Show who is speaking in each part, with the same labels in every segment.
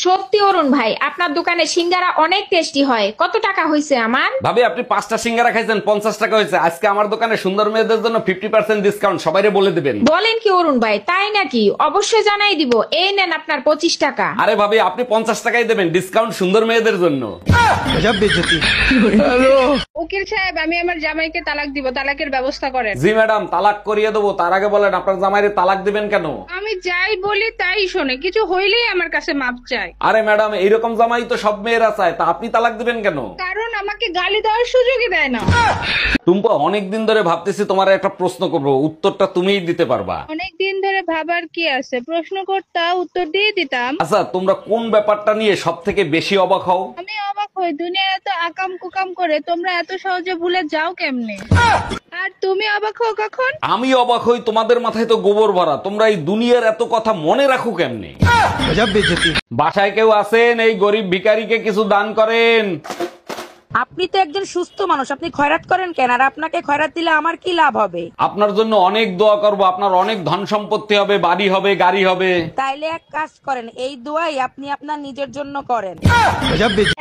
Speaker 1: সত্যি অরুণ ভাই, আপনার দোকানে সিঙ্গারা অনেক টেস্টি হয়। কত টাকা হয়েছে আমার?
Speaker 2: ভাবি আপনি 5টা সিঙ্গারা খাইছেন 50 টাকা হয়েছে। আজকে আমার দোকানে সুন্দর মেয়েদের জন্য 50% ডিসকাউন্ট, সবাইরে বলে দিবেন।
Speaker 1: বলেন কি অরুণ ভাই, তাই নাকি? অবশ্যই জানাই দিব। এই নেন আপনার 25 টাকা।
Speaker 2: আরে ভাবি আপনি 50 টাকাই দেবেন, ডিসকাউন্ট সুন্দর মেয়েদের জন্য।
Speaker 3: উকিল সাহেব, আমি আমার জামাইকে তালাক দিব, তালাকের ব্যবস্থা করেন।
Speaker 2: জি ম্যাডাম, তালাক করিয়ে দেবো। তার আগে বলেন আপনার জামাইরে তালাক দিবেন কেন?
Speaker 3: আমি যাই বলি তাই শোনে, কিছু হইলেই আমার কাছে মাপ চায়।
Speaker 2: আরে ম্যাডাম, এইরকম জামাই তো সব মেয়েরা চায়, তা আপনি তালাক দিবেন কেন?
Speaker 3: কারণ আমাকে গালি দেওয়ার সুযোগই দেয় না।
Speaker 2: টুম্পা, অনেকদিন ধরে ভাবতেছি তোমার একটা প্রশ্ন করবো, উত্তরটা তুমিই দিতে পারবা।
Speaker 3: অনেক দিন ধরে ভাবার কি আছে, প্রশ্ন করতা উত্তর দিয়ে দিতাম।
Speaker 2: আচ্ছা, তোমরা কোন ব্যাপারটা নিয়ে সব থেকে বেশি অবাক হও?
Speaker 3: আমি অবাক হই, দুনিয়া এত আকাম কুকাম করে তোমরা এত সহজে ভুলে যাও কেমনে? আর তুমি অবাক হও কখন?
Speaker 2: আমি অবাক হই, তোমাদের মাথায় তো গোবর ভরা, তোমরা এই দুনিয়ার এত কথা মনে রাখো কেমনে? বাসায় কেউ আছেন? এই গরিব ভিখারিকে কিছু দান করেন।
Speaker 4: আপনি তো একজন সুস্থ মানুষ, আপনি খয়রাত করেন কেন? আর আপনাকে খয়রাত দিলে আমার কি লাভ হবে?
Speaker 2: আপনার জন্য অনেক দোয়া করব, আপনার অনেক ধন সম্পত্তি হবে, বাড়ি হবে, গাড়ি হবে।
Speaker 4: তাইলে এক কাজ করেন, এই দোয়াই আপনি আপনার নিজের জন্য করেন।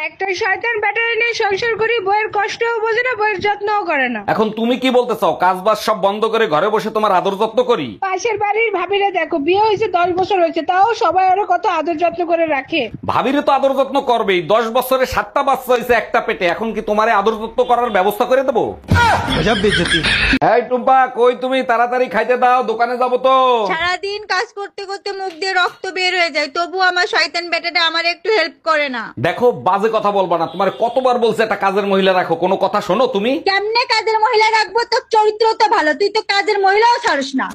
Speaker 3: একটা শয়তান ব্যাটারি নিয়ে সংসার করি, বইয়ের কষ্টও বোঝে না, বইয়ের যত্নও করে না।
Speaker 2: এখন তুমি কি বলতে চাও, কাজ বাজ সব বন্ধ করে ঘরে বসে তোমার আদর যত্ন করি?
Speaker 3: পাশের বাড়ির ভাবিরে দেখো, বিয়ে হয়েছে 10 বছর হয়েছে, তাও সবাই ওরা কত আদর যত্ন করে রাখে।
Speaker 2: ভাবিরে তো আদর যত্ন করবেই, 10 বছরে 7টা বাচ্চা হয়েছে একটা পেটে, এখন কি তোমারে আদর যত্ন করার ব্যবস্থা করে দেবো? এই টুম্পা, কই তুমি? তাড়াতাড়ি খাইতে দাও, দোকানে যাবো তো।
Speaker 5: সারাদিন কাজ করতে করতে মুখ দিয়ে রক্ত বের হয়ে যায়, তবু আমার শয়তান বেটাটা আমার একটু হেল্প করে না।
Speaker 2: দেখো, বাজে কথা বলবা না, তোমার কতবার বলছে একটা কাজের মহিলা রাখো, কোনো কথা শোনো তুমি?
Speaker 5: কেমনে কাজের মহিলা রাখবো? তোর চরিত্র তো ভালো, তুই তো কাজের মহিলাও ছাড়স না।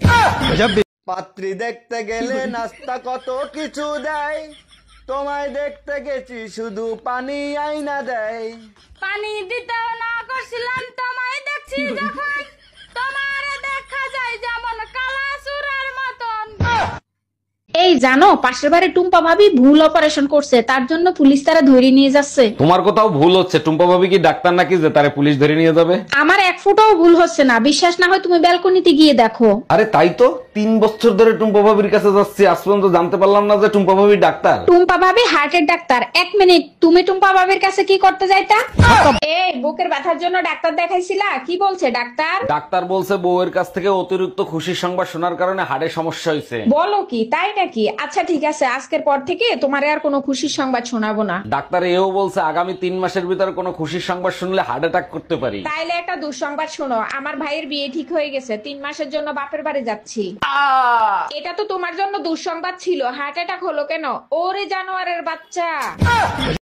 Speaker 6: পাত্রী দেখতে গেলে নাস্তা কত কিছু দেয়, তোমায় দেখতে গেছি শুধু পানি আইনা দেয়।
Speaker 3: পানি দিতেও না করছিলাম, তোমায় দেখছি যখন, তোমার দেখা যায় যেমন কালা সুরার মতন।
Speaker 1: এই জানো, পাশের বাড়ি টুম্পা ভাবি ভুল অপারেশন করছে, তার জন্য পুলিশ তারা ধরে নিয়ে যাচ্ছে।
Speaker 2: তোমার কোথাও ভুল হচ্ছে। টুম্পা ভাবি কি ডাক্তার নাকি যে তারে পুলিশ ধরে নিয়ে যাবে?
Speaker 1: আমার এক ফুটাও ভুল হচ্ছে না। বিশ্বাস না হয় তুমি ব্যালকনিতে গিয়ে দেখো।
Speaker 2: আরে তাই তো, 3 বছর ধরে টুম্পা ভাবির কাছে যাচ্ছি, আজ পর্যন্ত জানতে পারলাম না যে টুম্পা ভাবি ডাক্তার।
Speaker 1: টুম্পা ভাবি হার্টের ডাক্তার। 1 মিনিট, তুমি টুম্পা ভাবির কাছে কি করতে যাইতা? এই বুকের ব্যথার জন্য ডাক্তার দেখাইছিলা? কি বলছে ডাক্তার?
Speaker 2: ডাক্তার বলছে বউয়ের কাছ থেকে অতিরিক্ত খুশির সংবাদ শোনার কারণে হাড়ে সমস্যা হয়েছে।
Speaker 1: বলো কি, তাই নাকি? আচ্ছা ঠিক আছে, আজকের পর থেকে তোমার আর কোনো খুশির সংবাদ শোনাবো না।
Speaker 2: ডাক্তার এও বলছে আগামী 3 মাসের ভিতরে কোনো খুশির সংবাদ শুনলে হার্ট অ্যাটাক করতে পারি।
Speaker 1: তাইলে একটা দুঃসংবাদ শোনো, আমার ভাইয়ের বিয়ে ঠিক হয়ে গেছে। 3 মাসের জন্য বাপের বাড়ি যাচ্ছি। এটা তো তোমার জন্য দুঃসংবাদ ছিল। হার্ট অ্যাটাক হলো কেন? ওরে জানোয়ারের বাচ্চা।